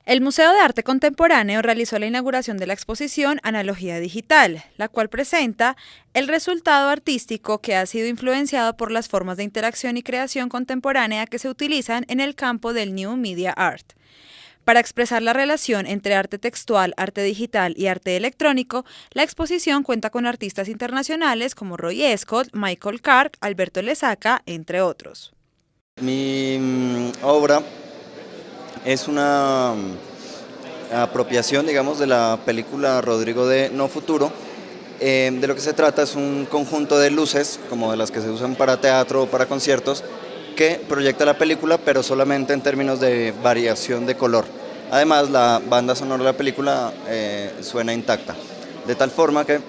El Museo de Arte Contemporáneo realizó la inauguración de la exposición Analogía digital, la cual presenta el resultado artístico que ha sido influenciado por las formas de interacción y creación contemporánea que se utilizan en el campo del New Media Art. Para expresar la relación entre arte textual, arte digital y arte electrónico, la exposición cuenta con artistas internacionales como Roy Ascott, Michael Kargl, Alberto Lesaca, entre otros. Mi obra es una apropiación, digamos, de la película Rodrigo de No Futuro. De lo que se trata es un conjunto de luces, como de las que se usan para teatro o para conciertos, que proyecta la película, pero solamente en términos de variación de color. Además, la banda sonora de la película suena intacta, de tal forma que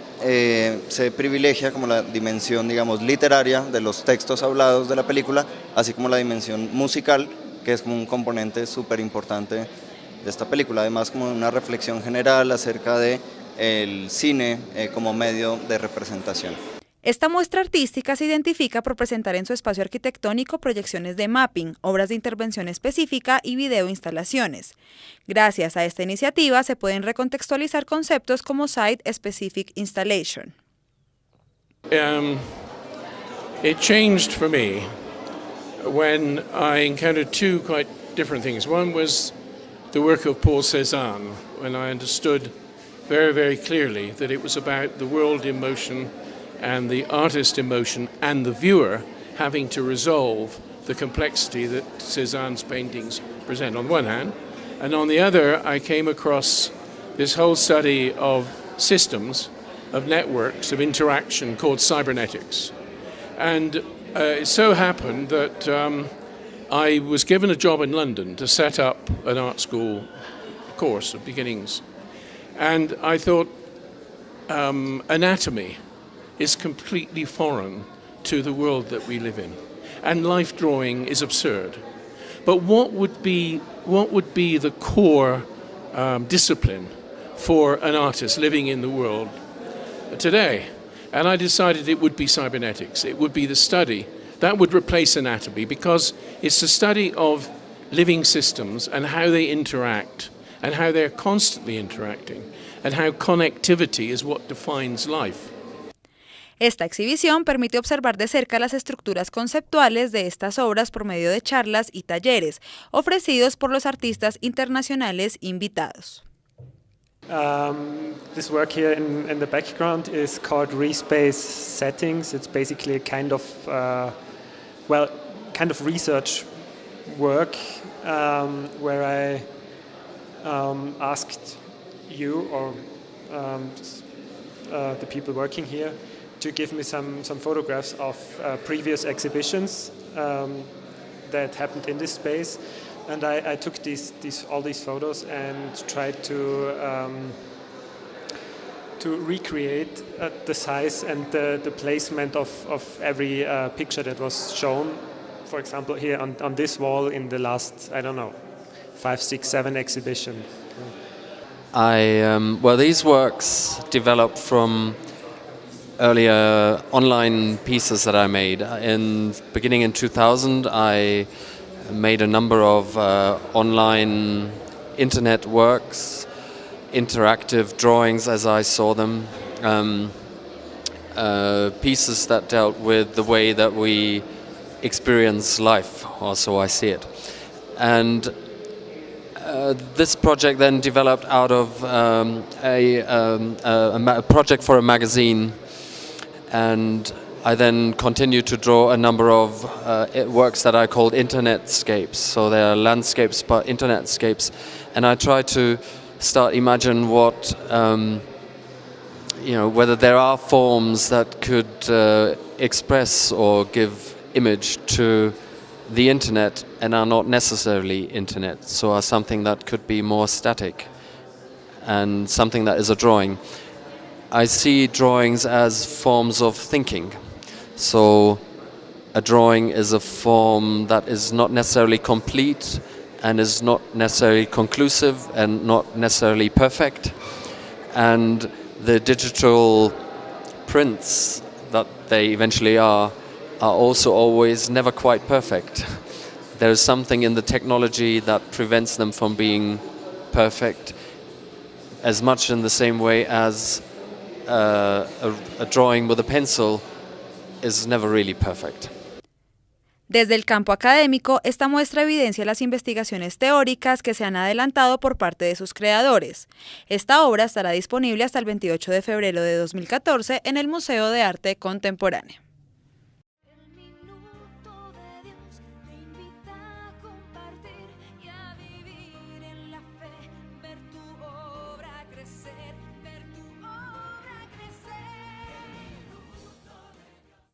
se privilegia como la dimensión, digamos, literaria de los textos hablados de la película, así como la dimensión musical, que es como un componente súper importante de esta película. Además, como una reflexión general acerca de el cine como medio de representación. Esta muestra artística se identifica por presentar en su espacio arquitectónico proyecciones de mapping, obras de intervención específica y videoinstalaciones. Gracias a esta iniciativa se pueden recontextualizar conceptos como Site-Specific Installation. It changed for me when I encountered two quite different things. One was the work of Paul Cézanne, when I understood very, very clearly that it was about the world in motion and the artist in motion and the viewer having to resolve the complexity that Cézanne's paintings present on one hand, and on the other I came across this whole study of systems, of networks, of interaction called cybernetics. And it so happened that I was given a job in London to set up an art school course of beginnings, and I thought anatomy is completely foreign to the world that we live in, and life drawing is absurd. But what would be the core discipline for an artist living in the world today? And I decided it would be cybernetics. It would be the study that would replace anatomy, because it's the study of living systems and how they interact and how they're constantly interacting and how connectivity is what defines life. Esta exhibición permite observar de cerca las estructuras conceptuales de estas obras por medio de charlas y talleres, ofrecidos por los artistas internacionales invitados. This work here in the background is called Respace Settings. It's basically a kind of research work where I asked you or the people working here to give me some photographs of previous exhibitions that happened in this space, and I took all these photos and tried to recreate the size and the placement of every picture that was shown. For example, here on this wall in the last, I don't know, 5, 6, 7 exhibition. These works developed from earlier online pieces that I made. Beginning in 2000, I made a number of online internet works, interactive drawings as I saw them, pieces that dealt with the way that we experience life, or so I see it. And this project then developed out of a project for a magazine, and I then continued to draw a number of works that I called internetscapes. So they are landscapes but internetscapes, and I tried to start imagine what whether there are forms that could express or give image to the internet and are not necessarily internet, so are something that could be more static and something that is a drawing. I see drawings as forms of thinking. So a drawing is a form that is not necessarily complete and is not necessarily conclusive and not necessarily perfect. And the digital prints that they eventually are also always never quite perfect. There is something in the technology that prevents them from being perfect, as much in the same way as a drawing with a pencil is never really perfect. Desde el campo académico, esta muestra evidencia las investigaciones teóricas que se han adelantado por parte de sus creadores. Esta obra estará disponible hasta el 28 de febrero de 2014 en el Museo de Arte Contemporáneo.